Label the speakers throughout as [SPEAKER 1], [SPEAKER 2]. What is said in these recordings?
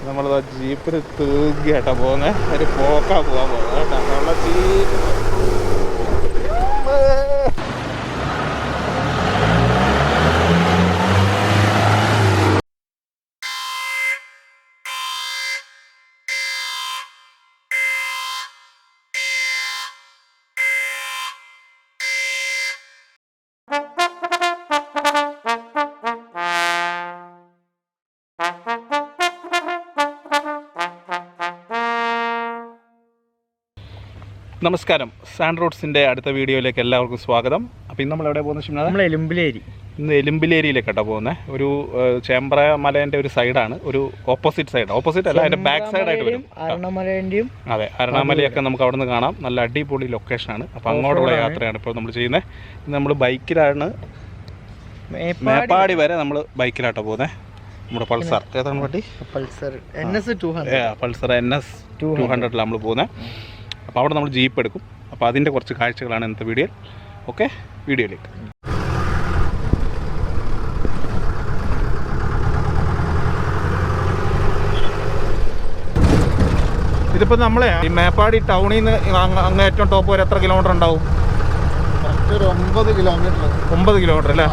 [SPEAKER 1] നമ്മളത് ജീപ്പിന് തൂങ്ങിയാട്ടാ പോകുന്നത്. ഒരു പോക്കാ പോകാൻ പോകുന്നത് കേട്ടോ. നമ്മളെ ജീപ്പ് നമസ്കാരം. സാൻഡ് റൂട്ട്സിൻ്റെ അടുത്ത വീഡിയോയിലേക്ക് എല്ലാവർക്കും സ്വാഗതം. അപ്പോൾ ഇന്ന് നമ്മൾ എവിടെ പോകുന്നത്?
[SPEAKER 2] നമ്മൾ എലുമ്പിലേരി.
[SPEAKER 1] ഇന്ന് എലുമ്പിലേരിയിലേക്കാട്ടോ പോകുന്നത്. ഒരു ചേമ്പ്ര മലേൻ്റെ ഒരു സൈഡാണ്, ഒരു ഓപ്പോസിറ്റ് അല്ല, അതിൻ്റെ ബാക്ക് സൈഡായിട്ട് വരും. അതെ, അരണാമലയൊക്കെ നമുക്ക് അവിടെ നിന്ന് കാണാം. നല്ല അടിപൊളി ലൊക്കേഷനാണ്. അപ്പോൾ അങ്ങോട്ടുള്ള യാത്രയാണ് ഇപ്പോൾ നമ്മൾ ചെയ്യുന്നത്. നമ്മൾ ബൈക്കിലാണ് മേപ്പാടി വരെ നമ്മൾ ബൈക്കിലാട്ടോ പോകുന്നത്. നമ്മുടെ പൾസർ ഏതാണ് വണ്ടി? പൾസർ NS 200 നമ്മൾ പോകുന്നത്. അപ്പോൾ അവിടെ നമ്മൾ ജീപ്പ് എടുക്കും. അപ്പോൾ അതിൻ്റെ കുറച്ച് കാഴ്ചകളാണ് ഇന്നത്തെ വീഡിയോ. ഓക്കെ, വീഡിയോയിലേക്ക്. ഇതിപ്പോൾ നമ്മളെ ഈ മേപ്പാടി ടൗണിൽ നിന്ന് അങ്ങ് ഏറ്റവും ടോപ്പ് വരെ എത്ര കിലോമീറ്റർ ഉണ്ടാവും? 9 കിലോമീറ്റർ അല്ലേ?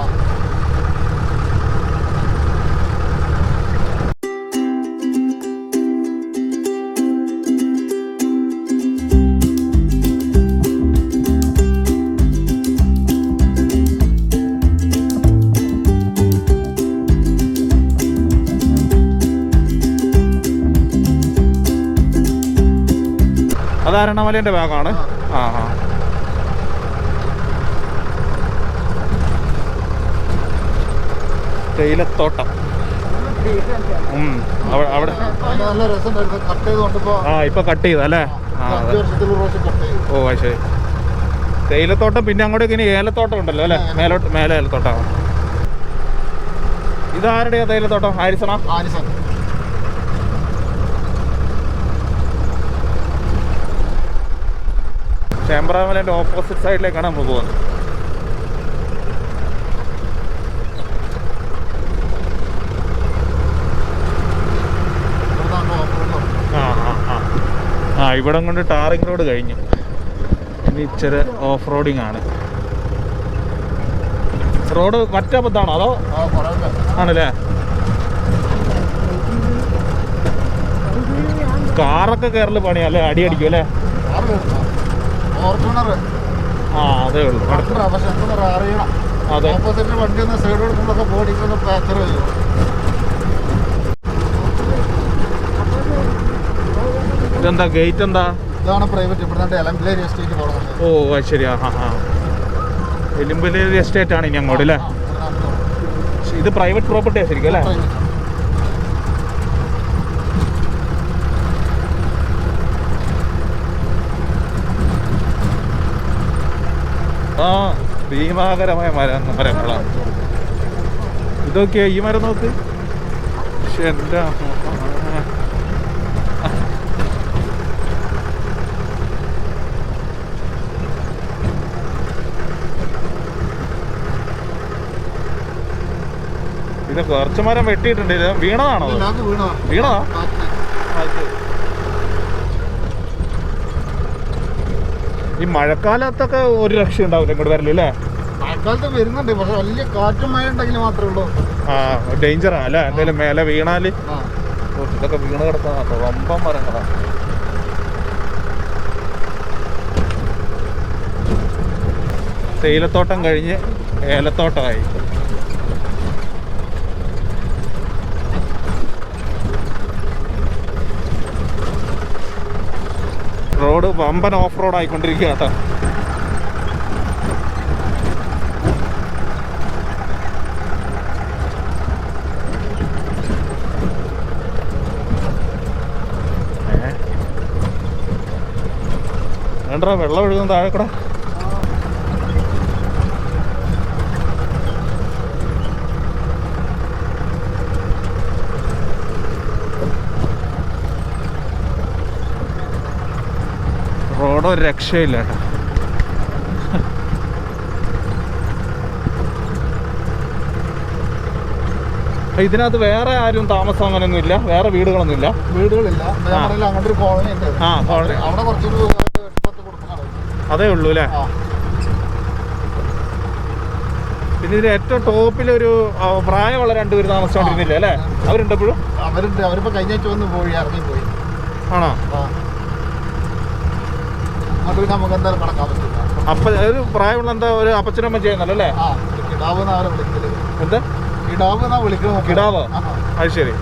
[SPEAKER 1] അത് അരണമലേൻ്റെ ഭാഗമാണ്. തേയിലത്തോട്ടം. അവിടെ ഇപ്പൊ കട്ട് ചെയ്തല്ലേ? ഓ ശരി. തേയിലത്തോട്ടം, പിന്നെ അങ്ങോട്ടേക്ക് ഇനി ഏലത്തോട്ടം ഉണ്ടല്ലോ അല്ലേ? മേലെ ഏലത്തോട്ടമാണ്. ഇതാരുടെയാ തേയിലത്തോട്ടം? ഹാരിസണാ? ചേമ്പ്രാമലേൻ്റെ ഓപ്പോസിറ്റ് സൈഡിലേക്കാണ് നമ്മൾ പോകുന്നത്. ഇവിടെ കൊണ്ട് ടാറിങ് റോഡ് കഴിഞ്ഞു. ഇനി ഇച്ചിരി ഓഫ് റോഡിങ് ആണ്. റോഡ് മറ്റപ്പത്താണോ അതോ? ആണല്ലേ? കാറൊക്കെ കയറല് പണിയല്ലേ? അടി അടിക്കും അല്ലേ? അതേ ഉള്ളൂ. അതെ, ഇതെന്താ ഗേറ്റ്? എന്താ ഇതാണ്? പ്രൈവറ്റ് എലമ്പിലേരി എസ്റ്റേറ്റ് പോകുന്നത്. ഓ ശരി. എലുമ്പിലേരി എസ്റ്റേറ്റ് ആണ് ഇനി അങ്ങോട്ട് അല്ലേ? ഇത് പ്രൈവറ്റ് പ്രോപ്പർട്ടിയാ ശരിക്കും അല്ലേ? ഭീമാകരമായ മരങ്ങളാണ് ഇതൊക്കെയാ. ഈ മരം നോക്ക്. പക്ഷെ എന്താ ഇത്? കുറച്ച് മരം വെട്ടിയിട്ടുണ്ട്. ഇത് വീണതാണോ? വീണതാ? ഈ മഴക്കാലത്തൊക്കെ ഒരു രക്ഷ ഉണ്ടാവില്ല ഇങ്ങോട്ട് വരല് അല്ലേ? മഴക്കാലത്ത് വരുന്നുണ്ട്, പക്ഷെ വലിയ കാറ്റും മഴ ഉണ്ടെങ്കിൽ മാത്രമേ ഉള്ളൂ. ഡേഞ്ചറാ അല്ലേ? എന്തെങ്കിലും മേലെ വീണാല്. ഇതൊക്കെ വീണ് കിടക്കുന്ന വമ്പം മരങ്ങളാണ്. തേയിലത്തോട്ടം കഴിഞ്ഞ് ഏലത്തോട്ടമായി. റോഡ് വമ്പൻ ഓഫ് റോഡ് ആയിക്കൊണ്ടിരിക്കുക കേട്ടോ. വേണ്ട വെള്ളം ഒഴുകുന്ന താഴെ കൂടെ. റോഡ് ഒരു രക്ഷയില്ല കേട്ടോ. ഇതിനകത്ത് വേറെ ആരും താമസം അങ്ങനെയൊന്നും ഇല്ല, വേറെ വീടുകളൊന്നുമില്ല?
[SPEAKER 2] വീടുകളില്ല. അങ്ങോട്ട് ഒരു കോളനി ഉണ്ട്.
[SPEAKER 1] കോളനി
[SPEAKER 2] അവിടെ കുറച്ചൊരു
[SPEAKER 1] അതേ ഉള്ളൂ അല്ലേ? പിന്നെ ഇതിന് ഏറ്റവും ടോപ്പിലൊരു പ്രായമുള്ള രണ്ടുപേര് താമസിച്ചോണ്ടിരുന്നില്ല അല്ലേ? അവരുണ്ട് എപ്പോഴും?
[SPEAKER 2] അവരുണ്ട്. അവരിപ്പോ കഴിഞ്ഞ വന്ന് പോയി, ഇറങ്ങിപ്പോയി.
[SPEAKER 1] ആണോ?
[SPEAKER 2] അങ്ങോട്ട് നമുക്ക് എന്തായാലും കടക്കാൻ പറ്റില്ല.
[SPEAKER 1] അപ്പൊ ഒരു പ്രായമുള്ള എന്താ ഒരു അപ്പച്ചനമ്മ ചെയ്യുന്നല്ലോ അല്ലേ?
[SPEAKER 2] കിടാവ് അവരെ വിളിക്കല്.
[SPEAKER 1] എന്താ
[SPEAKER 2] കിടാവ് എന്നാ വിളിക്കുന്നത്?
[SPEAKER 1] കിടാവ്. അത് ശരി.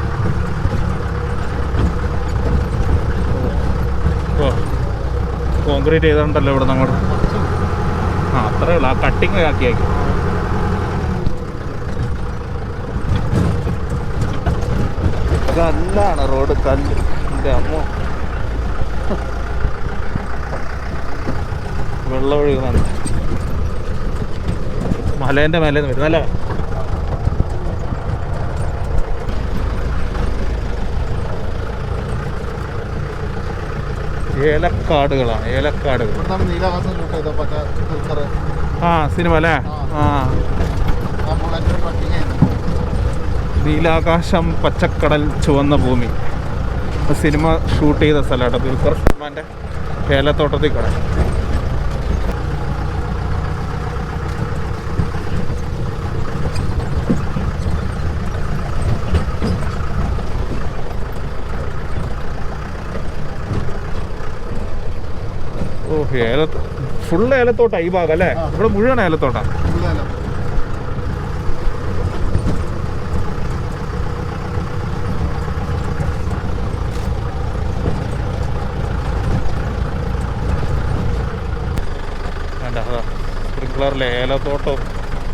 [SPEAKER 1] കോൺക്രീറ്റ് ചെയ്തോണ്ടല്ലോ ഇവിടെ അങ്ങോട്ട്. അത്രേ ഉള്ളു. ആ കട്ടിങ് ആക്കിയാക്കി. കല്ലാണ് റോഡ്, കല്ല്. എൻ്റെ അമ്മ, വെള്ളം ഒഴുകുന്നുണ്ട്. മലേൻ്റെ മേലെ നിന്ന് വരുന്നല്ലേ? ഏലക്കാടുകളാണ്, ഏലക്കാടുകൾ. സിനിമ അല്ലേ? നീലാകാശം പച്ചക്കടൽ ചുവന്ന ഭൂമി സിനിമ ഷൂട്ട് ചെയ്ത സ്ഥലമാണ് ദുൽഖർ സൽമാൻ്റെ ഏലത്തോട്ടത്തിൽ കട. ഫുള്ള് ഏലത്തോട്ടാ ഈ ഭാഗം അല്ലേ? ഇവിടെ മുഴുവൻ ഏലത്തോട്ടാ. സ്പ്രിംഗ്ലറിലെ ഏലത്തോട്ടം,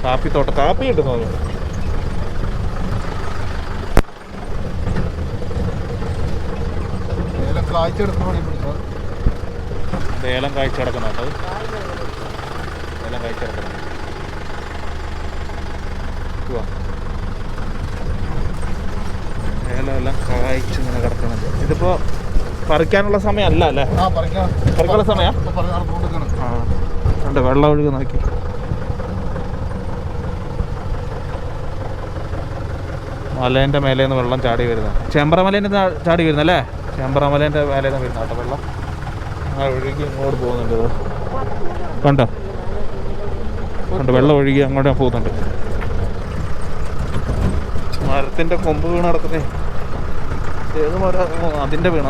[SPEAKER 1] കാപ്പിത്തോട്ടം. കാപ്പി കിട്ടുന്നത് ഏലം കാഴ്ച കിടക്കുന്നുണ്ട്. ഏലം കാഴ്ച കിടക്കണം. ഏലം എല്ലാം കായ്ച്ച് ഇങ്ങനെ കിടക്കുന്നുണ്ട്. ഇതിപ്പോ പറിക്കാനുള്ള സമയമല്ല അല്ലേ? പറിക്കാനുള്ള സമയം. ഉണ്ട് വെള്ളം ഒഴുകി നോക്കി. മലേൻ്റെ മേലെ നിന്ന് വെള്ളം ചാടി വരുന്നത്. ചെമ്പ്രമലേൻ്റെ ചാടി വരുന്നല്ലേ? ചെമ്പ്രമലേൻ്റെ മേലെ നിന്ന് വരുന്ന കേട്ടോ വെള്ളം. അങ്ങനെ ഒഴുകി ഇങ്ങോട്ട് പോകുന്നുണ്ട്. കണ്ടോ? കണ്ടോ? വെള്ളം ഒഴുകി അങ്ങോട്ട് പോകുന്നുണ്ട്. മരത്തിൻ്റെ കൊമ്പ് വീണ് കിടക്കുന്നേ. ഏത് മരം? അതിൻ്റെ വീണ.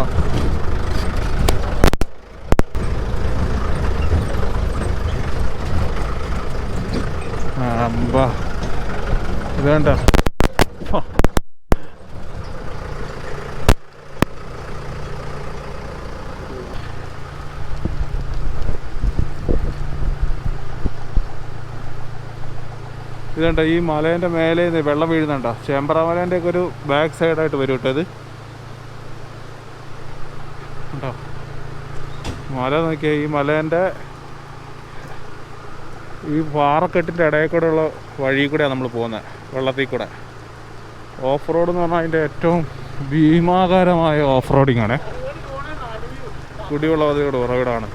[SPEAKER 1] അമ്പാ, ഇത് കണ്ടോ? ഇതുണ്ടോ ഈ മലേൻ്റെ മേലെ വെള്ളം വീഴുന്നുണ്ടോ? ചേമ്പ്രാമലേൻ്റെ ഒക്കെ ഒരു ബാക്ക് സൈഡായിട്ട് വരും കേട്ടോ ഇത്. ഉണ്ടോ മല നോക്കിയാൽ ഈ മലേൻ്റെ ഈ പാറക്കെട്ടിൻ്റെ ഇടയിൽ കൂടെ ഉള്ള വഴി കൂടെയാണ് നമ്മൾ പോകുന്നത്, വെള്ളത്തിൽ കൂടെ. ഓഫ് റോഡ് എന്ന് പറഞ്ഞാൽ അതിൻ്റെ ഏറ്റവും ഭീമാകാരമായ ഓഫ് റോഡിങ് ആണ്. കുടിവെള്ള പദ്ധതിയുടെ ഉറവിടമാണ്.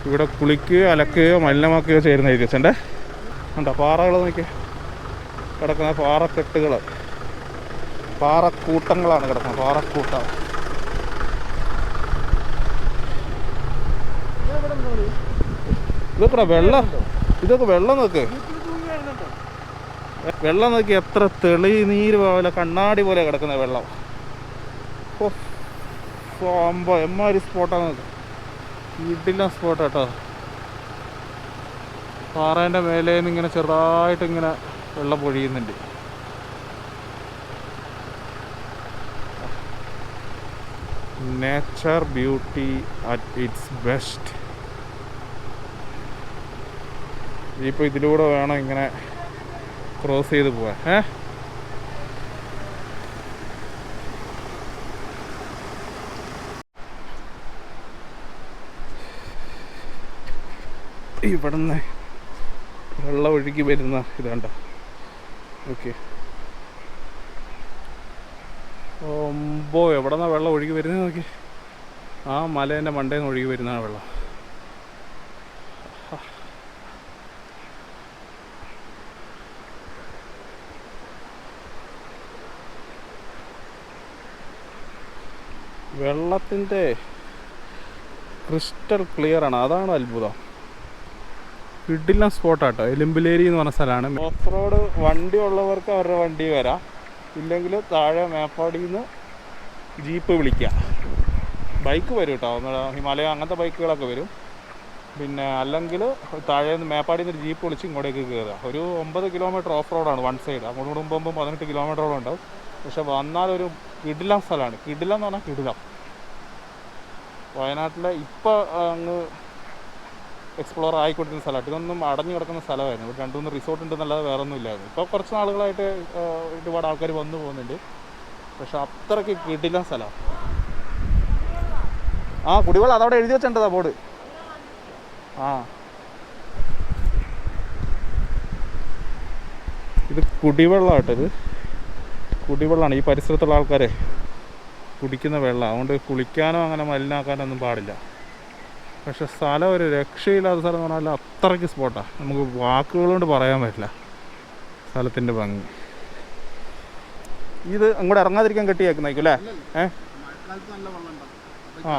[SPEAKER 1] ഇവിടെ കുളിക്കുകയോ അലക്കുകയോ മലിനമാക്കുകയോ ചെയ്യുന്ന ഏരിയസിൻ്റെ ഉണ്ടോ പാറകൾ നോക്കി കിടക്കുന്ന പാറക്കെട്ടുകൾ, പാറക്കൂട്ടങ്ങളാണ് കിടക്കുന്നത്. പാറക്കൂട്ടം. ഇതൊക്കെ വെള്ളം, ഇതൊക്കെ വെള്ളം നോക്ക്. വെള്ളം നോക്കി എത്ര തെളി നീര് പോലെ കണ്ണാടി പോലെ കിടക്കുന്ന വെള്ളം. എമ്മാതിരി സ്പോട്ടാണ് നോക്ക്. വീട്ടിലെ സ്പോട്ട് കേട്ടോ. പാറേൻ്റെ മേലെ നിന്ന് ഇങ്ങനെ ചെറുതായിട്ട് ഇങ്ങനെ വെള്ളം പൊഴിയുന്നുണ്ട്. Nature beauty at its best. ഇപ്പോൾ ഇതിലൂടെ വേണം ഇങ്ങനെ ക്രോസ് ചെയ്ത് പോവാൻ. ഇവിടുന്ന് വെള്ളം ഒഴുകി വരുന്ന ഇതുണ്ട. ഓക്കെ. എവിടെ നിന്നാണ് വെള്ളം ഒഴുകി വരുന്നത് നോക്കി. ആ മലേൻ്റെ മണ്ടയിൽ നിന്ന് ഒഴുകി വരുന്നതാണ് വെള്ളം. വെള്ളത്തിൻ്റെ ക്രിസ്റ്റൽ ക്ലിയർ ആണ്, അതാണ് അത്ഭുതം. കിടിലൻ സ്പോട്ടാട്ടോ. എലുമ്പിലേരി എന്ന് പറഞ്ഞ സ്ഥലമാണ്. ഓഫ് റോഡ് വണ്ടി ഉള്ളവർക്ക് അവരുടെ വണ്ടി വരാം, ഇല്ലെങ്കിൽ താഴെ മേപ്പാടിയിൽ നിന്ന് ജീപ്പ് വിളിക്കുക. ബൈക്ക് വരും കേട്ടോ, ഹിമാലയ അങ്ങനത്തെ ബൈക്കുകളൊക്കെ വരും. പിന്നെ അല്ലെങ്കിൽ താഴെ നിന്ന് മേപ്പാടിയിൽ നിന്ന് ജീപ്പ് വിളിച്ച് ഇങ്ങോട്ടേക്ക് കയറുക. ഒരു 9 കിലോമീറ്റർ ഓഫ് റോഡാണ് വൺ സൈഡ്. അങ്ങോട്ട് മുമ്പ് 18 കിലോമീറ്ററോളം ഉണ്ടാവും. പക്ഷെ വന്നാലൊരു കിടിലം സ്ഥലമാണ്. കിടിലം എന്ന് പറഞ്ഞാൽ കിടിലം. വയനാട്ടിലെ ഇപ്പോൾ അങ്ങ് എക്സ്പ്ലോർ ആയിക്കൊണ്ടിരുന്ന സ്ഥലമാണ്. ഇതൊന്നും അടഞ്ഞു കിടക്കുന്ന സ്ഥലമായിരുന്നു. ഇവിടെ 2-3 റിസോർട്ട് ഉണ്ടെന്നല്ലാതെ വേറെ ഒന്നും ഇല്ലായിരുന്നു. ഇപ്പോൾ കുറച്ച് നാളുകളായിട്ട് ഒരുപാട് ആൾക്കാർ വന്നു പോകുന്നുണ്ട്. പക്ഷെ അത്രയ്ക്ക് കിടിലം സ്ഥലമാണ്. ആ കുടിവെള്ളം അതവിടെ എഴുതി വെച്ചിട്ടുണ്ടതാ ബോർഡ്. ആ ഇത് കുടിവെള്ളമാട്ടോ. ഇത് കുടിവെള്ളമാണ്. ഈ പരിസരത്തുള്ള ആൾക്കാരെ കുടിക്കുന്ന വെള്ളം. അതുകൊണ്ട് കുളിക്കാനോ അങ്ങനെ മലിനാക്കാനോ ഒന്നും പാടില്ല. പക്ഷെ സ്ഥലം ഒരു രക്ഷയില്ലാത്ത സ്ഥലം എന്ന് പറഞ്ഞാൽ അത്രയ്ക്ക് സ്പോട്ടാണ്. നമുക്ക് വാക്കുകൾ കൊണ്ട് പറയാൻ പറ്റില്ല സ്ഥലത്തിൻ്റെ ഭംഗി. ഇത് അങ്ങോട്ട് ഇറങ്ങാതിരിക്കാൻ കെട്ടിയേക്കുന്നേക്കും അല്ലേ? ആ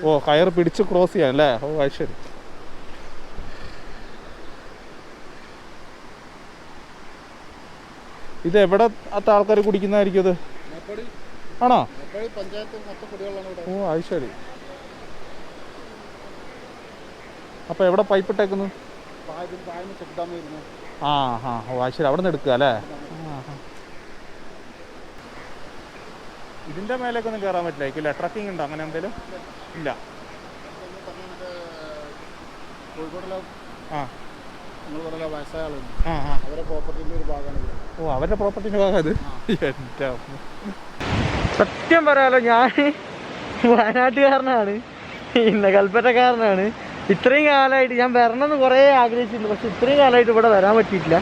[SPEAKER 1] ഓ കയറ് പിടിച്ച് ക്രോസ് ചെയ്യാൻ അല്ലേ? ഓ അത് ശരി. ഇത് എവിടെ ആൾക്കാർ കുടിക്കുന്നതായിരിക്കും ഇത്? ആണോ? ഓ അത് ശരി. അപ്പോൾ എവിടെ പൈപ്പ് ഇട്ടേക്കുന്നു? ആ ഹാ ഓ അത് ശരി. അവിടെ നിന്ന് എടുക്കുക അല്ലേ? ഇതിൻ്റെ മേലേക്കൊന്നും കയറാൻ പറ്റില്ല. ട്രക്കിംഗ് ഉണ്ടോ അങ്ങനെ എന്തെങ്കിലും? ഇല്ല. ആ ഓ അവരുടെ പ്രോപ്പർട്ടിൻ്റെ ഭാഗം അത്. എൻ്റെ
[SPEAKER 3] സത്യം പറയാലോ, ഞാൻ വയനാട്ടുകാരനാണ്, ഇന്ന കൽപ്പറ്റക്കാരനാണ്. ഇത്രയും കാലമായിട്ട് ഞാൻ വരണമെന്ന് കുറേ ആഗ്രഹിച്ചിട്ടുണ്ട്. പക്ഷെ ഇത്രയും കാലമായിട്ട് ഇവിടെ വരാൻ പറ്റിയിട്ടില്ല.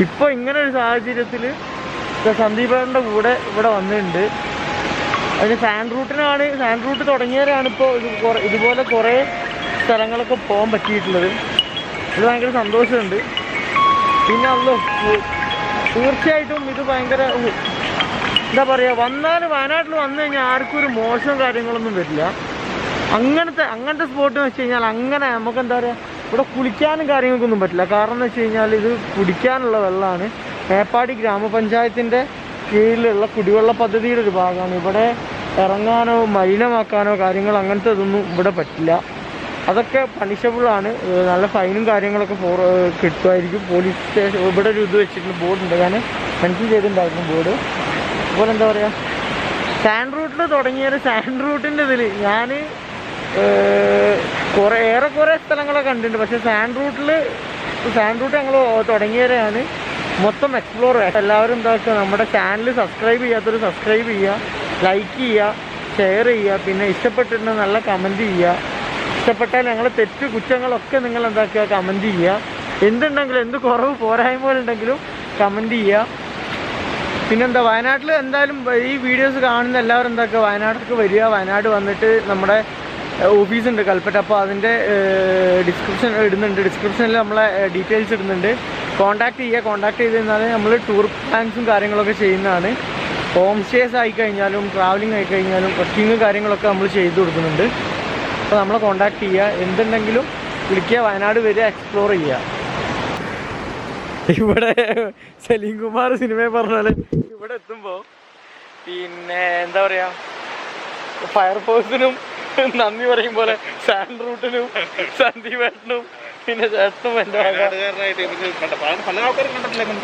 [SPEAKER 3] ഇപ്പോൾ ഇങ്ങനെ ഒരു സാഹചര്യത്തിൽ സന്ദീപേട്ടൻ്റെ കൂടെ ഇവിടെ വന്നിട്ടുണ്ട്. അതിന് സാൻഡ് റൂട്ട് തുടങ്ങിയവരാണ് ഇപ്പോൾ ഇതുപോലെ കുറേ സ്ഥലങ്ങളൊക്കെ പോകാൻ പറ്റിയിട്ടുള്ളത്. ഇത് ഭയങ്കര സന്തോഷമുണ്ട്. പിന്നെ അല്ലോ തീർച്ചയായിട്ടും ഇത് ഭയങ്കര എന്താ പറയുക, വയനാട്ടിൽ വന്നു കഴിഞ്ഞാൽ ആർക്കും ഒരു മോശം കാര്യങ്ങളൊന്നും വരില്ല. അങ്ങനത്തെ സ്പോട്ട് എന്ന് വെച്ച് കഴിഞ്ഞാൽ അങ്ങനെ നമുക്ക് എന്താ പറയുക, ഇവിടെ കുളിക്കാനും കാര്യങ്ങൾക്കൊന്നും പറ്റില്ല. കാരണം എന്ന് വെച്ച് കഴിഞ്ഞാൽ ഇത് കുടിക്കാനുള്ള വെള്ളമാണ്. മേപ്പാടി ഗ്രാമപഞ്ചായത്തിൻ്റെ കീഴിലുള്ള കുടിവെള്ള പദ്ധതിയുടെ ഒരു ഭാഗമാണ്. ഇവിടെ ഇറങ്ങാനോ മലിനമാക്കാനോ കാര്യങ്ങൾ അങ്ങനത്തെ ഇതൊന്നും ഇവിടെ പറ്റില്ല. അതൊക്കെ പണിഷബിളാണ്. നല്ല ഫൈനും കാര്യങ്ങളൊക്കെ കിട്ടുമായിരിക്കും. പോലീസ് സ്റ്റേഷൻ ഇവിടെ ഒരു ഇത് വെച്ചിട്ടുള്ള ബോർഡുണ്ട്, ഞാൻ മെൻഷൻ ചെയ്തിട്ടുണ്ടായിരുന്നു ബോർഡ്. അതുപോലെ എന്താ പറയുക, സാൻഡ് റൂട്ടിൽ തുടങ്ങിയ സാൻഡ് റൂട്ടിൻ്റെ ഇതിൽ ഞാൻ ഏറെക്കുറെ സ്ഥലങ്ങളൊക്കെ കണ്ടിട്ടുണ്ട്. പക്ഷേ സാൻഡ് റൂട്ട് ഞങ്ങൾ തുടങ്ങിയവരെയാണ് മൊത്തം എക്സ്പ്ലോർ ചെയ്യുക. എല്ലാവരും എന്താ വെച്ചാൽ നമ്മുടെ ചാനൽ സബ്സ്ക്രൈബ് ചെയ്യാത്തവർ സബ്സ്ക്രൈബ് ചെയ്യുക, ലൈക്ക് ചെയ്യുക, ഷെയർ ചെയ്യുക. പിന്നെ ഇഷ്ടപ്പെട്ടിട്ടുണ്ടെങ്കിൽ നല്ല കമൻറ്റ് ചെയ്യുക. ഇഷ്ടപ്പെട്ടാൽ ഞങ്ങളെ തെറ്റ് കുറ്റങ്ങളൊക്കെ നിങ്ങൾ എന്താക്കുക കമൻറ്റ് ചെയ്യുക. എന്തുണ്ടെങ്കിലും എന്ത് കുറവ് പോരായ്മകളുണ്ടെങ്കിലും കമൻറ്റ് ചെയ്യുക. പിന്നെന്താ, വയനാട്ടിൽ എന്തായാലും ഈ വീഡിയോസ് കാണുന്ന എല്ലാവരും എന്താക്കുക വയനാട്ടിലേക്ക് വരിക. വയനാട് വന്നിട്ട് നമ്മുടെ ഓഫീസുണ്ട് കൽപ്പറ്റ. അപ്പോൾ അതിൻ്റെ ഡിസ്ക്രിപ്ഷനിൽ നമ്മളെ ഡീറ്റെയിൽസ് ഇടുന്നുണ്ട്. കോൺടാക്ട് ചെയ്ത് കഴിഞ്ഞാൽ നമ്മൾ ടൂർ പ്ലാൻസും കാര്യങ്ങളൊക്കെ ചെയ്യുന്നതാണ്. ഹോം സ്റ്റേസ് ആയിക്കഴിഞ്ഞാലും ട്രാവലിംഗ് ആയിക്കഴിഞ്ഞാലും ട്രക്കിങ് കാര്യങ്ങളൊക്കെ നമ്മൾ ചെയ്തു കൊടുക്കുന്നുണ്ട്. അപ്പോൾ നമ്മളെ കോൺടാക്ട് ചെയ്യുക. എന്തുണ്ടെങ്കിലും വിളിക്കുക, വയനാട് വരിക, എക്സ്പ്ലോർ ചെയ്യുക. ഇവിടെ സലീം കുമാർ സിനിമയെ പറഞ്ഞാൽ ഇവിടെ എത്തുമ്പോൾ പിന്നെ എന്താ പറയുക, ഫയർഫോഴ്സിനും നന്ദി പറയും പോലെ സാൻഡ് റൂട്ടിനും സന്ദീപേട്ടനും പിന്നെ ചേട്ടനും എൻ്റെ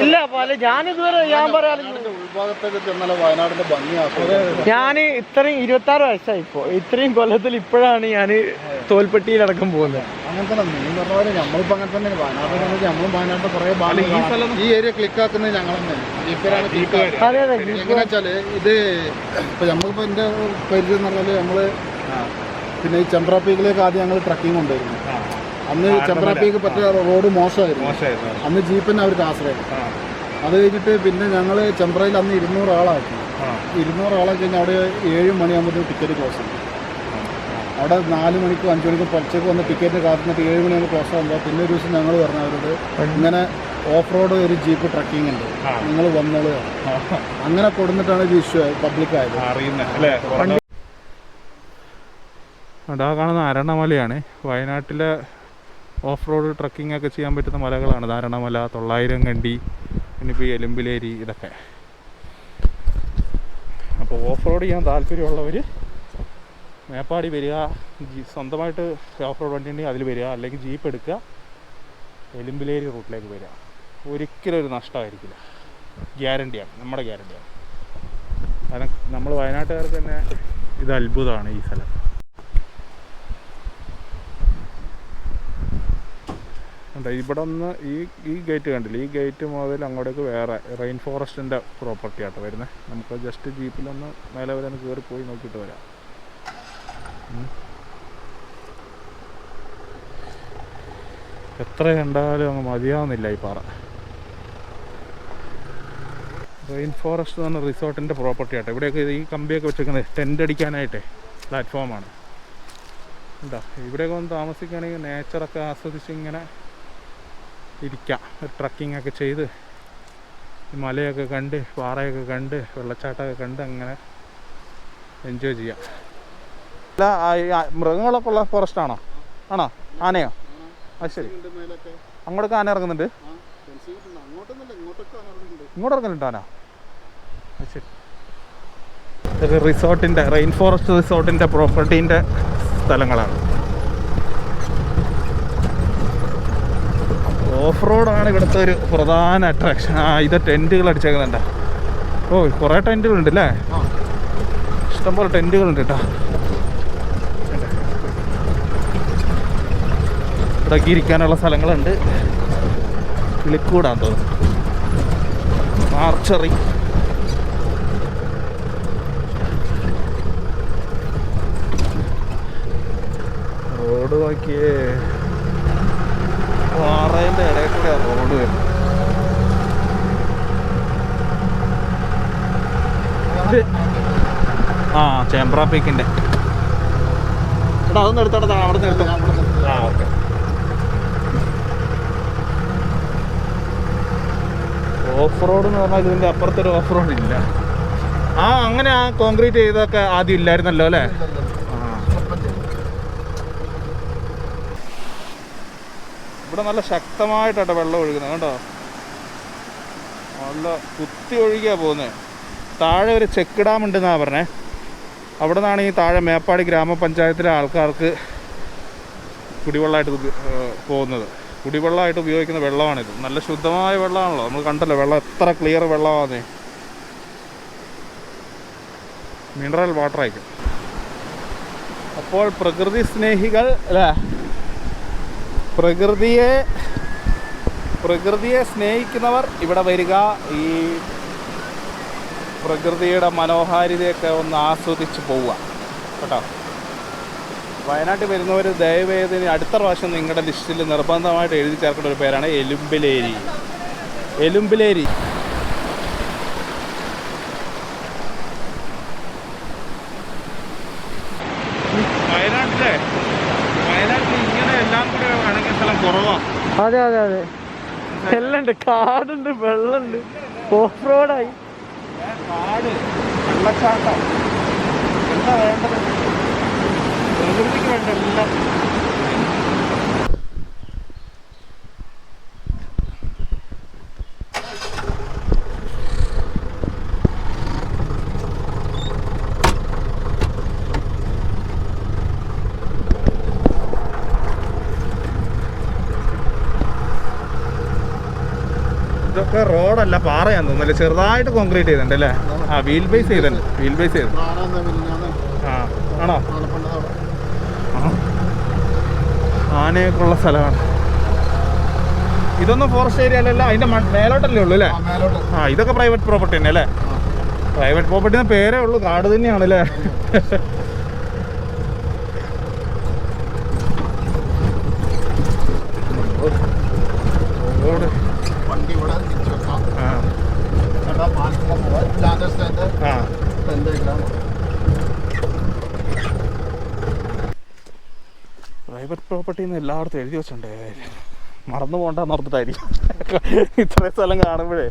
[SPEAKER 3] ഇല്ല പല ഞാനിതുവരെ ഞാൻ പറയാറുണ്ട്
[SPEAKER 2] ഉൾഭാഗത്തൊക്കെ ചെന്നാലും വയനാടിന്റെ ഭംഗിയാക്കും.
[SPEAKER 3] ഞാൻ ഇത്രയും 26 വയസ്സായി ഇപ്പോൾ. ഇത്രയും കൊല്ലത്തിൽ ഇപ്പോഴാണ് ഞാൻ തോൽപ്പെട്ടിയിലടക്കം പോകുന്നത്.
[SPEAKER 2] അങ്ങനെ തന്നെ നീ പറഞ്ഞ പോലെ നമ്മളിപ്പോ അങ്ങനെ തന്നെ വയനാട്ടിൽ നമ്മളും വയനാട്ടിൽ കുറെ ഈ ഏരിയ ക്ലിക്കാക്കുന്നത് ഞങ്ങൾ തന്നെയാണ്.
[SPEAKER 3] അതെ അതെ.
[SPEAKER 2] എങ്ങനെ വെച്ചാല് ഇത് ഇപ്പൊ നമ്മളിപ്പോ എന്റെ പരിചയം എന്ന് പറഞ്ഞാല് നമ്മള് പിന്നെ ഈ ചെമ്പ്ര പീക്കിലേക്ക് ആദ്യം ഞങ്ങൾ ട്രക്കിംഗ് കൊണ്ടുവരുന്നു. അന്ന് ചെമ്പ്ര പീക്ക് പറ്റിയ റോഡ് മോശമായിരുന്നു. അന്ന് ജീപ്പിന് അവർക്ക് ആശ്രയം. അത് കഴിഞ്ഞിട്ട് പിന്നെ ഞങ്ങൾ ചെമ്പ്രയിൽ അന്ന് 200 ആളാക്കി. 200 ആളാക്കി കഴിഞ്ഞാൽ അവിടെ 7 മണിയാകുമ്പോഴത്തേക്ക് ടിക്കറ്റ് ക്ലോസ് ചെയ്യും. അവിടെ 4 മണിക്കും 5 മണിക്കും പുറത്തേക്ക് വന്ന് ടിക്കറ്റ് കാത്തുന്നിട്ട് 7 മണിയാകുമ്പോൾ ക്ലോസ് ആകുമ്പോൾ പിന്നെ ഒരു ദിവസം ഞങ്ങൾ പറഞ്ഞു അവരോട് ഇങ്ങനെ ഓഫ് റോഡ് ഒരു ജീപ്പ് ട്രക്കിംഗ് ഉണ്ട്, നിങ്ങൾ വന്നോളൂ. അങ്ങനെ കൊടുത്തിട്ടാണ് ഇത് ഇഷ്യൂ പബ്ലിക്കായത്.
[SPEAKER 1] അതാ കാണുന്ന അരണമലയാണ്. വയനാട്ടിലെ ഓഫ് റോഡ് ട്രക്കിംഗ് ഒക്കെ ചെയ്യാൻ പറ്റുന്ന മലകളാണ് ധാരണമല, 900 കണ്ടി, ഇനിയിപ്പോൾ എലുമ്പിലേരി ഇതൊക്കെ. അപ്പോൾ ഓഫ് റോഡ് ചെയ്യാൻ താല്പര്യമുള്ളവർ മേപ്പാടി വരിക, സ്വന്തമായിട്ട് ഓഫ് റോഡ് വണ്ടി ഉണ്ടെങ്കിൽ അതിൽ വരിക, അല്ലെങ്കിൽ ജീപ്പ് എടുക്കുക, എലുമ്പിലേരി റൂട്ടിലേക്ക് വരിക. ഒരിക്കലും ഒരു നഷ്ടമായിരിക്കില്ല, ഗ്യാരണ്ടിയാണ്, നമ്മുടെ ഗ്യാരണ്ടിയാണ്. കാരണം നമ്മൾ വയനാട്ടുകാർക്ക് തന്നെ ഇത് അത്ഭുതമാണ് ഈ സ്ഥലം. ഇവിടെ ഒന്ന് ഈ ഗേറ്റ് കണ്ടില്ല, ഈ ഗേറ്റ് മുതൽ അങ്ങോട്ടേക്ക് വേറെ റെയിൻ ഫോറസ്റ്റിൻ്റെ പ്രോപ്പർട്ടി ആട്ടോ വരുന്നത്. നമുക്ക് ജസ്റ്റ് ജീപ്പിലൊന്ന് മേലെ വരെ ഒന്ന് കയറി പോയി നോക്കിയിട്ട് വരാം. എത്ര കണ്ടാലും അങ്ങ് മതിയാവുന്നില്ല ഈ പാറ. റെയിൻ ഫോറസ്റ്റ് എന്ന് പറഞ്ഞ റിസോർട്ടിൻ്റെ പ്രോപ്പർട്ടി ആട്ടോ. ഇവിടെയൊക്കെ ഈ കമ്പിയൊക്കെ വെച്ചേക്കുന്നത് ടെൻ്റ് അടിക്കാനായിട്ടേ പ്ലാറ്റ്ഫോമാണ്. എന്താ ഇവിടെയൊക്കെ ഒന്ന് താമസിക്കുകയാണെങ്കിൽ നേച്ചറൊക്കെ ആസ്വദിച്ച് ഇങ്ങനെ ഇരിക്കാം, ട്രക്കിംഗ് ഒക്കെ ചെയ്ത് മലയൊക്കെ കണ്ട് പാറയൊക്കെ കണ്ട് വെള്ളച്ചാട്ടമൊക്കെ കണ്ട് അങ്ങനെ എൻജോയ് ചെയ്യാം. അല്ല മൃഗങ്ങളൊക്കെ ഉള്ള ഫോറസ്റ്റ് ആണോ? ആണോ? ആനയോ? അത് ശരി. അങ്ങോട്ടൊക്കെ ആന ഇറങ്ങുന്നുണ്ട്? ഇങ്ങോട്ട് ഇറങ്ങുന്നുണ്ട് ആന? അത് ശരി. ഇത് റിസോർട്ടിൻ്റെ റെയിൻ ഫോറസ്റ്റ് റിസോർട്ടിൻ്റെ പ്രോപ്പർട്ടീൻ്റെ സ്ഥലങ്ങളാണ്. ഓഫ് റോഡാണ് ഇവിടുത്തെ ഒരു പ്രധാന അട്രാക്ഷൻ. ഇത് ടെൻറ്റുകൾ അടിച്ചേക്കുന്നുണ്ട്. ഓ കുറേ ടെൻറ്റുകളുണ്ട് അല്ലേ? ഇഷ്ടംപോലെ ടെൻറ്റുകളുണ്ട് കേട്ടോ. ഇവിടേക്ക് ഇരിക്കാനുള്ള സ്ഥലങ്ങളുണ്ട്. കിളിക്കൂടാന്ന് തോന്നുന്നു, ആർച്ചറി. റോഡ് നോക്കിയേ, പാറേൻ്റെ ഇടയിൽ കൂടെ റോഡ് വരും. ചേമ്പ്ര പീക്കിൻ്റെ എടാ അതൊന്നും എടുത്തോടാ, അവിടെ നിന്ന് എടുത്തോ. ഓക്കെ. ഓഫ് റോഡ് എന്ന് പറഞ്ഞാൽ ഇതിൻ്റെ അപ്പുറത്തൊരു ഓഫ് റോഡ് ഇല്ല. അങ്ങനെ ആ കോൺക്രീറ്റ് ചെയ്തൊക്കെ ആദ്യം ഇല്ലായിരുന്നല്ലോ അല്ലേ? ഇവിടെ നല്ല ശക്തമായിട്ടാണ് വെള്ളം ഒഴുകുന്നത് കേട്ടോ. നല്ല കുത്തി ഒഴുകിയാണ് പോകുന്നത്. താഴെ ഒരു ചെക്ക് ഡാം ഉണ്ടെന്നാണ് പറഞ്ഞേ. അവിടെ നിന്നാണ് ഈ താഴെ മേപ്പാടി ഗ്രാമപഞ്ചായത്തിലെ ആൾക്കാർക്ക് കുടിവെള്ളമായിട്ട് പോകുന്നത്. കുടിവെള്ളമായിട്ട് ഉപയോഗിക്കുന്ന വെള്ളമാണിത്. നല്ല ശുദ്ധമായ വെള്ളമാണല്ലോ, നമ്മൾ കണ്ടല്ലോ വെള്ളം എത്ര ക്ലിയർ വെള്ളമാണേ. മിനറൽ വാട്ടർ ആയിരിക്കും. അപ്പോൾ പ്രകൃതി സ്നേഹികൾ അല്ലേ, പ്രകൃതിയെ സ്നേഹിക്കുന്നവർ ഇവിടെ വരിക. ഈ പ്രകൃതിയുടെ മനോഹാരിതയൊക്കെ ഒന്ന് ആസ്വദിച്ച് പോവുക കേട്ടോ. വയനാട്ടിൽ വരുന്നവർ ദയവേദന അടുത്ത പ്രാവശ്യം നിങ്ങളുടെ ലിസ്റ്റിൽ നിർബന്ധമായിട്ട് എഴുതി ചേർക്കേണ്ട ഒരു പേരാണ് എലുമ്പിലേരി. എലുമ്പിലേരി വയനാട്ടിൽ ഇങ്ങനെ എല്ലാം കൂടി വേണമെങ്കിൽ സ്ഥലം കുറവാണ്.
[SPEAKER 3] അതെ അതെ അതെ, എല്ലാം ഉണ്ട്. കാടുണ്ട്, വെള്ളമുണ്ട്, ഓഫ് റോഡായി,
[SPEAKER 1] കാട്, വെള്ളച്ചാട്ടം, എന്താ വേണ്ടത്? പ്രകൃതിക്ക് വേണ്ട എല്ലാം. ഇതൊക്കെ റോഡല്ല, പാറയാന്ന് തോന്നുന്നല്ലേ? ചെറുതായിട്ട് കോൺക്രീറ്റ് ചെയ്തിട്ടുണ്ട് അല്ലേ? വീൽ ബേസ് ചെയ്തിട്ടുണ്ട്. വീൽ ബേസ് ചെയ്ത് ആണോ? ആനയൊക്കെ ഉള്ള സ്ഥലമാണ്. ഇതൊന്നും ഫോറസ്റ്റ് ഏരിയ അല്ലല്ലോ, അതിന്റെ മേലോട്ടല്ലേ ഉള്ളൂ അല്ലേ? ഇതൊക്കെ പ്രൈവറ്റ് പ്രോപ്പർട്ടി തന്നെ അല്ലേ? പ്രൈവറ്റ് പ്രോപ്പർട്ടി എന്ന പേരേ ഉള്ളൂ, കാട് തന്നെയാണ് അല്ലേ? പ്രൈവറ്റ് പ്രോപ്പർട്ടി എന്ന് എല്ലായിടത്തും എഴുതി വെച്ചിട്ടുണ്ട്. മറന്നു പോകണ്ടെന്ന് ഓർത്തിട്ടായിരിക്കും. ഇത്രയും സ്ഥലം കാണുമ്പോഴേ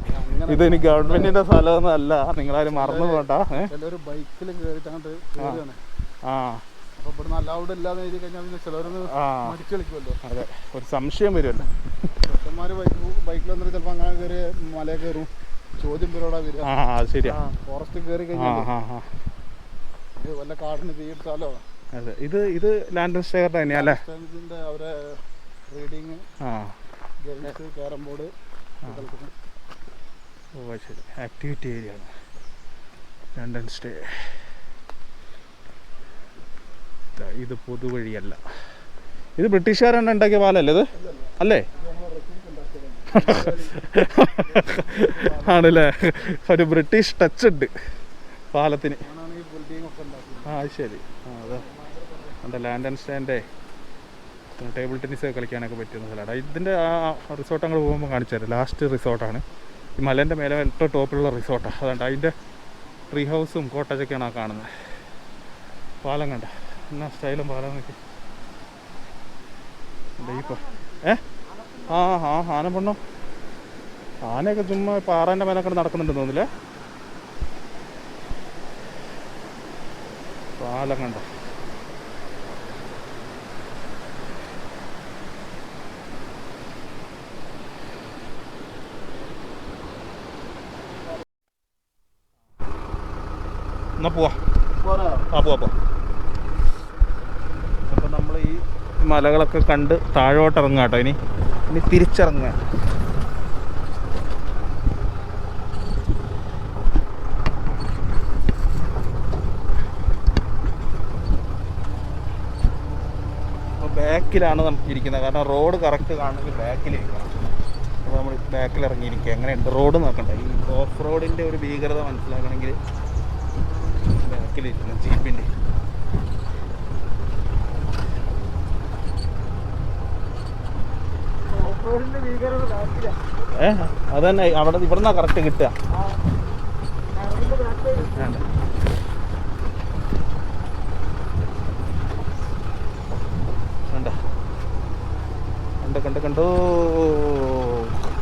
[SPEAKER 1] ഇതിന് ഗവൺമെന്റിന്റെ സ്ഥലമൊന്നും അല്ല, നിങ്ങളാരും മറന്നു പോകണ്ട.
[SPEAKER 2] അപ്പോൾ ഇവിടുന്ന് അലൗഡ് ഇല്ലാന്ന് എഴുതി കഴിഞ്ഞാൽ പിന്നെ ചിലവരൊന്ന് മടിച്ചു കളിക്കുമല്ലോ.
[SPEAKER 1] അതെ, ഒരു സംശയം വരുമല്ലോ.
[SPEAKER 2] ചെറുക്കന്മാർ ബൈക്കിൽ വന്നിട്ട് ചിലപ്പോൾ അങ്ങനെ കയറി മല കയറും, ചോദ്യം പേരോടാ വരിക.
[SPEAKER 1] ശരിയാ,
[SPEAKER 2] ഫോറസ്റ്റ് കയറി കഴിഞ്ഞാൽ വല്ല കാടിന് തീയിട്ടാലോ.
[SPEAKER 1] അതെ, ഇത് ലാൻഡർ സ്റ്റെയറിൻ്റെ തന്നെയല്ലേ?
[SPEAKER 2] അവരെ റീഡിങ്, ഗെയിംസ്, ക്യാരം ബോർഡ് കളിക്കുന്നത്.
[SPEAKER 1] ഓ ശരി, ആക്ടിവിറ്റി ഏരിയ ആണ് ലണ്ടൻ സ്റ്റേ. ഇത് പൊതുവഴിയല്ല, ഇത് ബ്രിട്ടീഷുകാരാണ് ഉണ്ടാക്കിയ പാലല്ലേ ഇത്? അല്ലേ? ആണല്ലേ, ഒരു ബ്രിട്ടീഷ് ടച്ച് ഉണ്ട് പാലത്തിന്. ശരി. അതെ, എൻ്റെ ലാൻഡൻ സ്റ്റേൻ്റെ ടേബിൾ ടെന്നീസ് കളിക്കാനൊക്കെ പറ്റുന്ന സ്ഥലമാണ്. ഇതിൻ്റെ ആ റിസോർട്ട് അങ്ങോട്ട് പോകുമ്പോൾ കാണിച്ചു തരാം. ലാസ്റ്റ് റിസോർട്ടാണ് ഈ മലേൻ്റെ മേലെ ഏറ്റവും ടോപ്പിലുള്ള റിസോർട്ടാണ്. അതുകൊണ്ട് അതിൻ്റെ ട്രീ ഹൗസും കോട്ടേജൊക്കെയാണ് ആ കാണുന്നത്. പാലം കണ്ട എന്നാ സ്റ്റൈലും പാലം നോക്കി. ഇപ്പോൾ ആന പെണ്ണോ, ആനയൊക്കെ ചുമ്മാ പാറേൻ്റെ മേലൊക്കെ നടക്കുന്നുണ്ടെന്ന് തോന്നില്ലേ? പാലം കണ്ട. എന്നാ പോവാ. പോവാ. അപ്പം നമ്മൾ ഈ മലകളൊക്കെ കണ്ട് താഴോട്ട് ഇറങ്ങുക കേട്ടോ. ഇനി തിരിച്ചിറങ്ങുക. അപ്പോൾ ബാക്കിലാണ് നമുക്ക് ഇരിക്കുന്നത്, കാരണം റോഡ് കറക്റ്റ് കാണണമെങ്കിൽ ബാക്കിലിരിക്കണം. അപ്പോൾ നമ്മൾ ബാക്കിൽ ഇറങ്ങിയിരിക്കുക. എങ്ങനെയുണ്ട് റോഡ് നോക്കണ്ട. ഈ ഓഫ് റോഡിൻ്റെ ഒരു ഭീകരത മനസ്സിലാക്കണമെങ്കിൽ ബാക്കിലിരിക്കണം ജീപ്പിൻ്റെ. അതന്നെ, ഇവിടുന്നാ കറക്റ്റ് കിട്ടുക. കണ്ടോ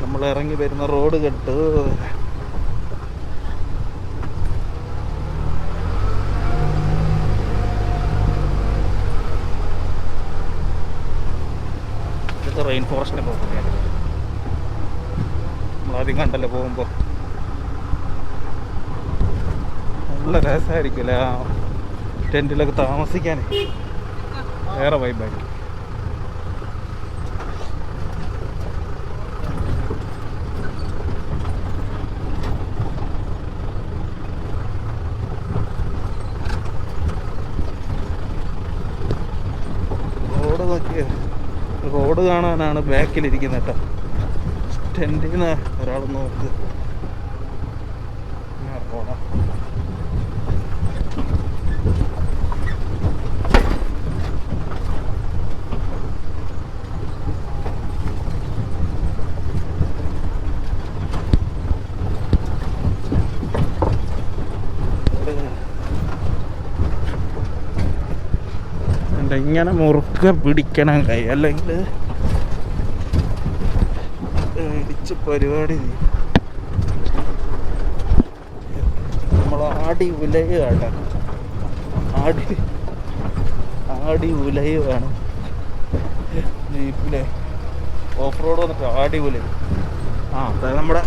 [SPEAKER 1] നമ്മൾ ഇറങ്ങി വരുന്ന റോഡ് കണ്ടു. ഇതൊക്കെ റെയിൻ ഫോറസ്റ്റിനെ പോകുന്നത് നമ്മളാദ്യം കണ്ടല്ലോ പോകുമ്പോൾ. നല്ല രസമായിരിക്കുമല്ലേ ആ ടെൻറ്റിലൊക്കെ താമസിക്കാൻ, വേറെ വൈബായിരിക്കും. റോഡ് നോക്കിയേ, റോഡ് കാണാനാണ് ബാക്കിലിരിക്കുന്നത് കേട്ടോ. ടെൻറ്റിൽ നിന്ന് ഒരാൾ നോക്ക്. റോഡാ ഇങ്ങനെ മുറുക്കെ പിടിക്കണം കൈ, അല്ലെങ്കിൽ ഇടിച്ച് പരിപാടി. നമ്മൾ ആടി ഉലയാണ്, ആടി ഉലയുമാണ് ജീപ്പിലെ ഓഫ് റോഡ് വന്നിട്ട്. ആടി ഉലയും അതായത് നമ്മുടെ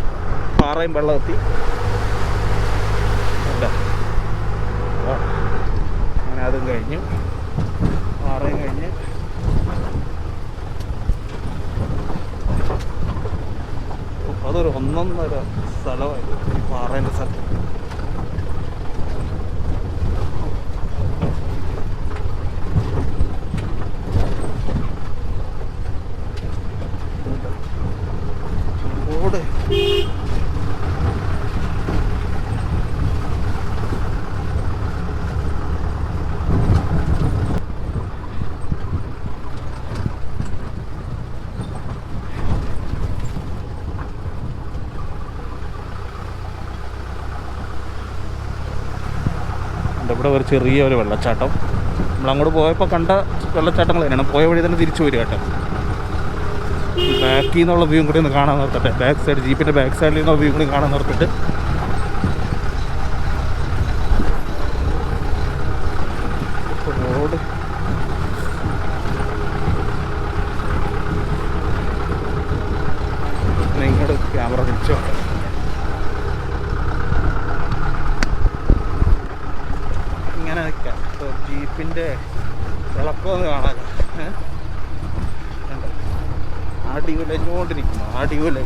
[SPEAKER 1] പാറയും വെള്ളം എത്തി. അങ്ങനെ അതും കഴിഞ്ഞു, പാറയും കഴിഞ്ഞ് അതൊരു ഒന്നൊന്നര സ്ഥലമായിരുന്നു ഈ പാറേൻ്റെ സ്ഥലം. റോഡ് ഇവിടെ ഒരു ചെറിയൊരു വെള്ളച്ചാട്ടം. നമ്മളങ്ങോട്ട് പോയപ്പോൾ കണ്ട വെള്ളച്ചാട്ടങ്ങൾ തന്നെയാണ്. പോയ വഴി തന്നെ തിരിച്ചു വരിക കേട്ടോ. ബാക്കിൽ നിന്നുള്ള വ്യൂ കൂടി ഒന്ന് കാണാൻ നിർത്തട്ടെ. ബാക്ക് സൈഡ്, ജീപ്പിൻ്റെ ബാക്ക് സൈഡിൽ നിന്നുള്ള വ്യൂ കൂടി കാണാൻ നിർത്തിട്ട് റോഡ് നിൽക്കാം. ഇപ്പോൾ ജീപ്പിൻ്റെ ഇളക്കമൊന്ന് കാണാൻ അടിയുലഞ്ഞുകൊണ്ടിരിക്കുന്നു. അടിയുല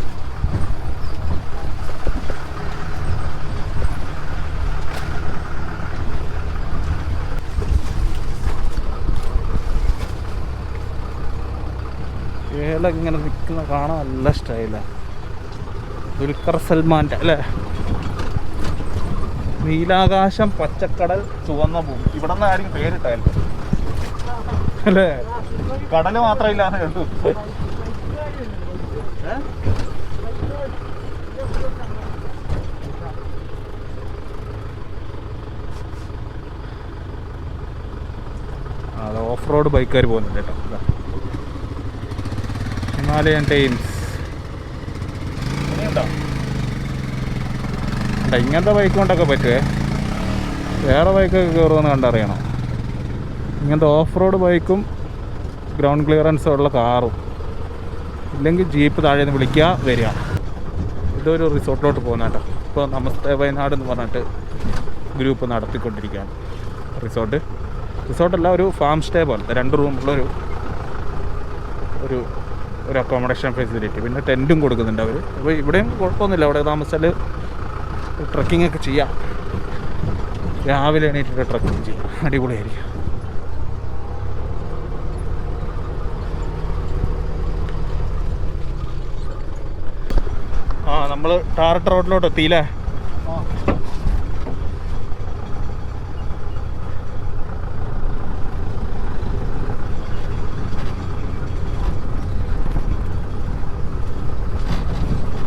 [SPEAKER 1] ഇങ്ങനെ നിൽക്കുന്ന കാണാൻ നല്ല സ്റ്റൈലാണ്. ദുൽഖർ സൽമാൻ്റെ അല്ലേ? നീലാകാശം, പച്ചക്കടൽ, ചുവന്ന ഭൂമി. ഇവിടെ നിന്ന് ആരും പേരിട്ടായിരുന്നു അല്ലേ? കടല് മാത്രമില്ലാന്ന് കേട്ടു. അത് ഓഫ് റോഡ് ബൈക്കുകാർ പോകുന്നുണ്ട് കേട്ടോ. ഹിമാലയൻ ടൈംസ് ഇങ്ങനത്തെ ബൈക്ക് കൊണ്ടൊക്കെ പറ്റുമേ. വേറെ ബൈക്കൊക്കെ കയറുമെന്ന് കണ്ടറിയണം. ഇങ്ങനത്തെ ഓഫ് റോഡ് ബൈക്കും ഗ്രൗണ്ട് ക്ലിയറൻസും ഉള്ള കാറും, ഇല്ലെങ്കിൽ ജീപ്പ് താഴെ നിന്ന് വിളിക്കുക, വരിക. ഇതൊരു റിസോർട്ടിലോട്ട് പോകുന്ന കേട്ടോ. ഇപ്പോൾ നമസ്തേ വയനാട് എന്ന് പറഞ്ഞിട്ട് ഗ്രൂപ്പ് നടത്തിക്കൊണ്ടിരിക്കുകയാണ്. റിസോർട്ടല്ല, ഒരു ഫാം സ്റ്റേ പോലത്തെ 2 റൂമുള്ളൊരു ഒരു അക്കോമഡേഷൻ ഫെസിലിറ്റി. പിന്നെ ടെൻറ്റും കൊടുക്കുന്നുണ്ട് അവർ. അപ്പോൾ ഇവിടെയും കുഴപ്പമൊന്നുമില്ല. അവിടെ താമസിച്ചാൽ ട്രക്കിംഗ് ഒക്കെ ചെയ്യാം. രാവിലെ എണീറ്റിട്ട് ട്രക്കിംഗ് ചെയ്യാം, അടിപൊളിയായിരിക്കും. നമ്മൾ ടാറിട്ട് റോഡിലോട്ട് എത്തിയില്ലേ?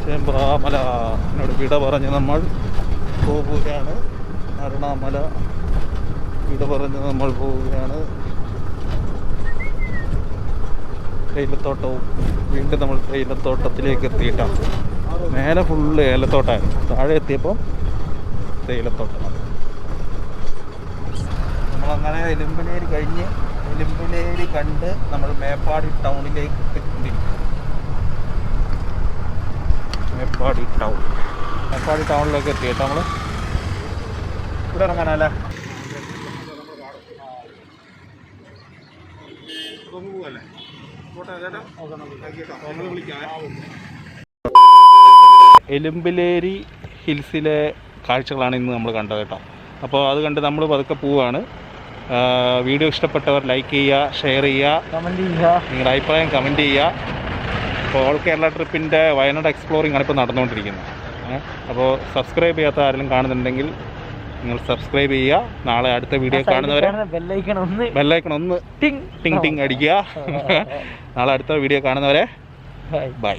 [SPEAKER 1] ചേമ്പ്രാമല എന്നോട് വിട പറഞ്ഞ് നമ്മൾ പോവുകയാണ്. അരുണാമല വിട പറഞ്ഞ് നമ്മൾ പോവുകയാണ്. തേയിലത്തോട്ടവും വീണ്ടും നമ്മൾ തേയിലത്തോട്ടത്തിലേക്ക് എത്തിയിട്ടാണ്. മേലെ ഫുള്ള് ഏലത്തോട്ടമായിരുന്നു, താഴെ എത്തിയപ്പോൾ തേയിലത്തോട്ടം. നമ്മളങ്ങനെ എലുമ്പലേരി കഴിഞ്ഞ് എലുമ്പലേരി കണ്ട് നമ്മൾ മേപ്പാടി ടൗണിലേക്ക് എത്തിക്കൊണ്ടിരിക്കും. മേപ്പാടി ടൗണിലേക്ക് എത്തിയിട്ട് നമ്മൾ ഇവിടെ ഇറങ്ങാനല്ലേ? എലുമ്പിലേരി ഹിൽസിലെ കാഴ്ചകളാണ് ഇന്ന് നമ്മൾ കണ്ടത് കേട്ടോ. അപ്പോൾ അത് കണ്ട് നമ്മൾ പതുക്കെ പോവുകയാണ്. വീഡിയോ ഇഷ്ടപ്പെട്ടവർ ലൈക്ക് ചെയ്യുക, ഷെയർ ചെയ്യുക,
[SPEAKER 3] കമൻറ്റ് ചെയ്യുക,
[SPEAKER 1] നിങ്ങളുടെ അഭിപ്രായം കമൻറ്റ് ചെയ്യുക. അപ്പോൾ ഓൾ കേരള ട്രിപ്പിൻ്റെ വയനാട് എക്സ്പ്ലോറിംഗ് ആണ് ഇപ്പോൾ നടന്നുകൊണ്ടിരിക്കുന്നത്. അപ്പോൾ സബ്സ്ക്രൈബ് ചെയ്യാത്ത ആരെങ്കിലും കാണുന്നുണ്ടെങ്കിൽ നിങ്ങൾ സബ്സ്ക്രൈബ് ചെയ്യുക. നാളെ അടുത്ത വീഡിയോ കാണുന്നവരെ ബെല്ലൈക്കൺ ഒന്ന് ടിങ് ടിങ് ടിങ് അടിക്കുക. നാളെ അടുത്ത വീഡിയോ കാണുന്നവരെ ബൈ.